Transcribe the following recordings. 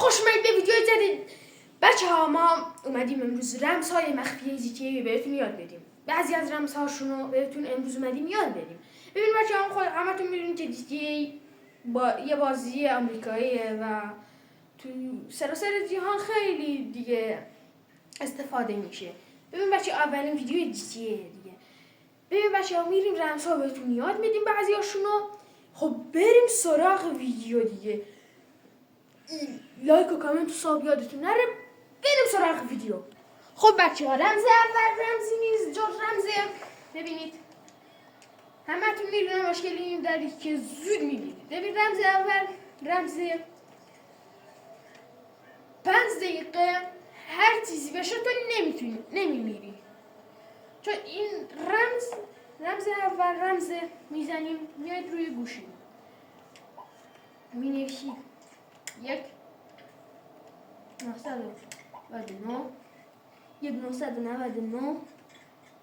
خوش اومدید به ویدیو جدید. بچه‌ها ما اومدیم امروز رمزهای مخفی GTA بهتون یاد بدیم. بعضی از رمزهاشون رو بهتون امروز اومدیم یاد بدیم. ببین بچه‌ها همتون میدونید که GTA یه بازی آمریکاییه و تو سراسر جهان خیلی دیگه استفاده میشه. ببین بچه‌ها اولین ویدیو GTA دیگه. ببین بچه‌ها میریم رمزها بهتون یاد میدیم بعضیاشونو. خب بریم سراغ ویدیو دیگه. لایک و کامنت و ساب یادتون نره. بریم سراغ ویدیو. خب بچه ها رمز اول رمزی نیست جز رمز، ببینید همتون میدونم مشکلی این دارید که زود میبینید. ببین رمز اول رمز 5 دقیقه هر چیزی بشه تو نمیمیری، چون این رمز اول رمز میزنیم میاد روی گوشی می نویسید 1999 1999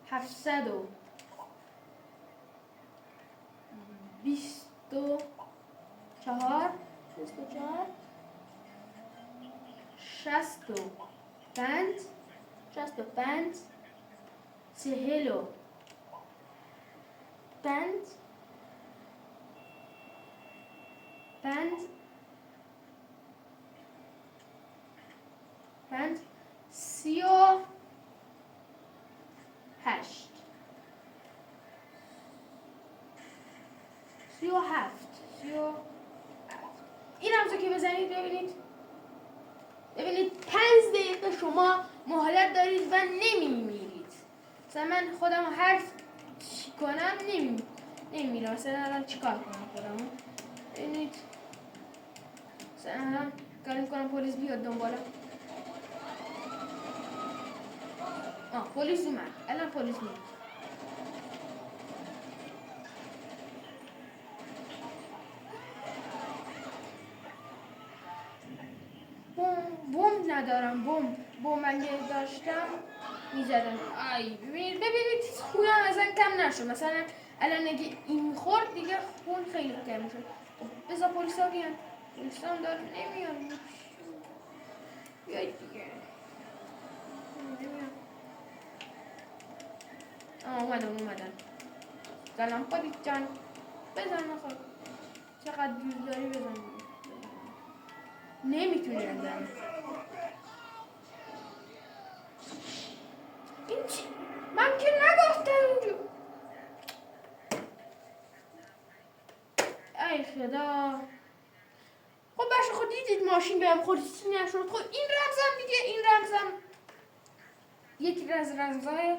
724 65 45 45 38 37 این رمزو که بزنید ببینید 5 دقیقه شما مهلت دارید و نمیمیرید. مثلا من خودم هر چی کنم نمیمیرم. مثلا الان چیکار کنم خودمو؟ ببینید مثلا الان کار میکنم پلیس بیاد دنبالم. پلیس اومد. الان پلیس میاد. بمب ندارم. بمب اگه داشتم میزدم. ببینید خونم ازن کم نشد. مثلا الان اگه این خورد دیگه خون خیلی کم شد. بذار پلیس ها بیان. پلیس هم داره نمیان. بیاید دیگه. اومدن. سلام پلیس جان. بزن نخواد. چقدر دوست داری بزن. نمیتونی بزنی. این چی؟ من که نگفتم اینجا. ای خدا. خب باشه خود دیدید ماشین بهم خورد چی نشد. خب این رمزم دیگه. این رمزم یکی از رمزهای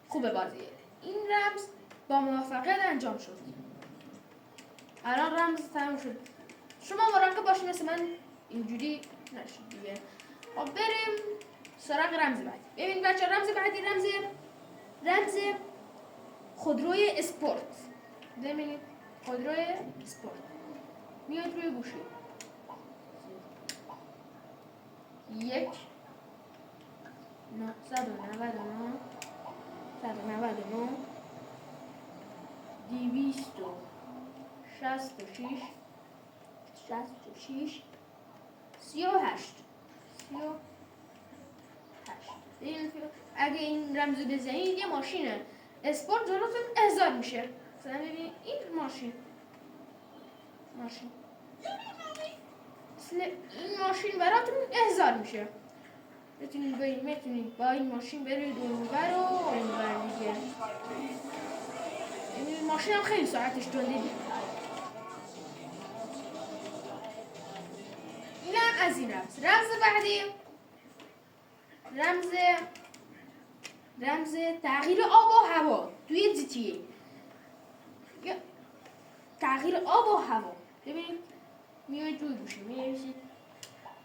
خوب بازیه. این رمز با موفقیت انجام شد. الان رمز تمام شد. شما مراقب باشید مثل من اینجوری نشید دیگه. خب بریم سراغ رمز بعدی. ببین بچه رمز بعدی رمز خودروی اسپورت. ببینید خودروی اسپورت میاد روی گوشی. 1999 266 38 اگه این رمزو بزنید یه ماشین اسپورت جلوتون احضار میشه. مثلا ببینید این ماشین مثل این ماشین براتون احضار میشه. میتونید با این ماشین برید اونور و اونور دیگه. این ماشین هم خیلی سرعتش تنده. اینم از این رمز بعدی رمز تغییر آب و هوا توی GTA. تغییر آب و هوا. ببینید میاید روی گوشی می‌نویسید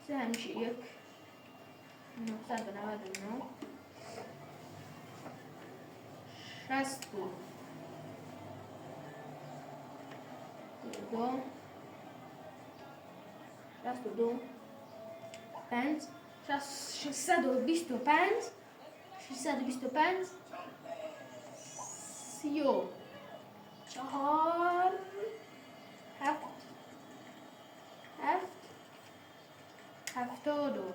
سه همیشه 1999 62 5 625 34 7 72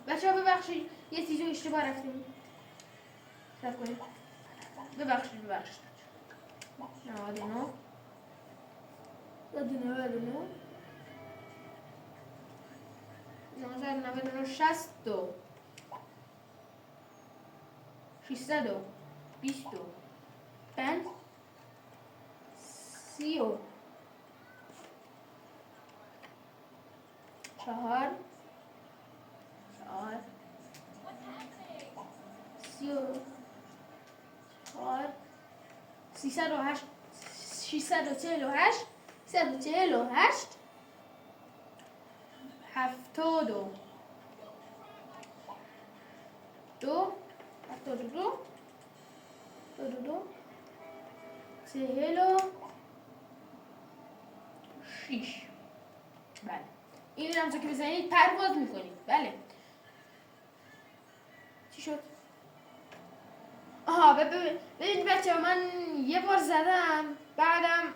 بچه ها ببخشید یه چیزو اشتباه رفتیم صرف کنیم ببخشید 99 62 625 30 4 34 308 648 72 46 بله این رمزو که بزنید پرواز میکنید بله چی شد؟ آها ببین بچه من یه بار زدم بعدم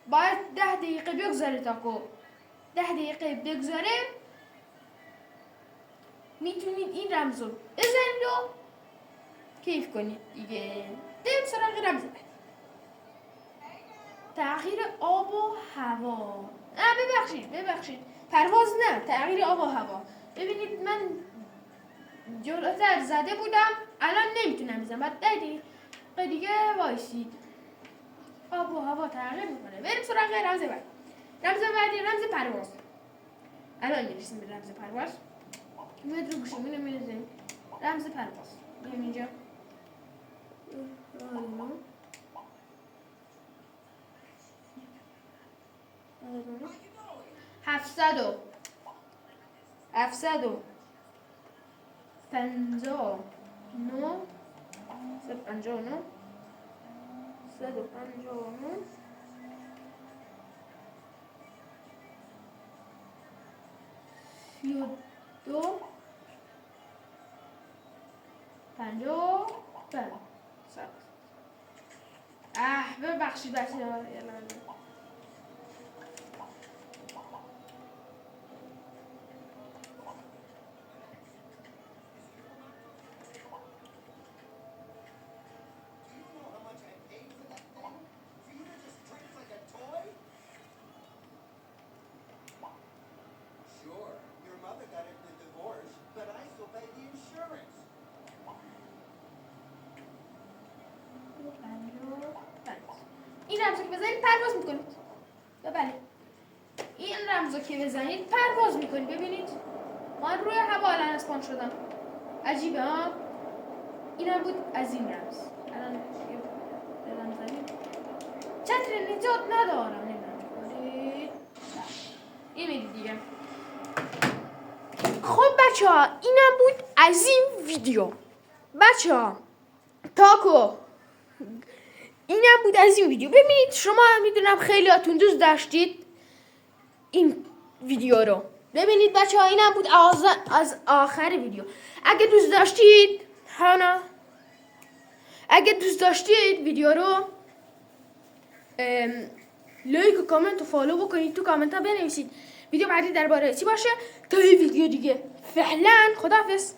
باید 10 دقیقه بگذاره تا 10 دقیقه بگذاره میتونید این رمزو بزنید و کیف کنید دیگه. بریم سراغ رمز تغییر آب و هوا. ببخشید پرواز نه، تغییر آب و هوا. ببینید من جلوتر زده بودم الان نمیتونم بزنم، بعد 10 دقیقه دیگه وایسید آب و هوا تغییر میکنه. بریم سراغ رمز بعد. رمز بعدی رمز پرواز. الان میرسیم به رمز پرواز. میاد رو گوشی میرسیم رمز پرواز. میام اینجا 700 759 159 32 55 ببخشید بچه‌ها این رمزو که بزنید پرواز میکنید. بله این رمزو که بزنید پرواز میکنید. ببینید من روی هوا الان اسپان شدم. عجیبه ها. اینم بود از این رمز. الان رمز زدیم چتر نجات ندارم. نمیدونم این میدید دیگه. خب بچه ها اینم بود از این ویدیو. بچه ها تاکو اینم بود از این ویدیو. ببینید شما میدونم خیلیاتون دوست داشتید این ویدیو رو. ببینید بچه ها اینم بود از آخر ویدیو. اگه دوست داشتید ویدیو رو لایک و کامنت و فالو بکنید. تو کامنت ها بنویسید ویدیو بعدی درباره چی باشه تا یه ویدیو دیگه. فعلا خداحافظ.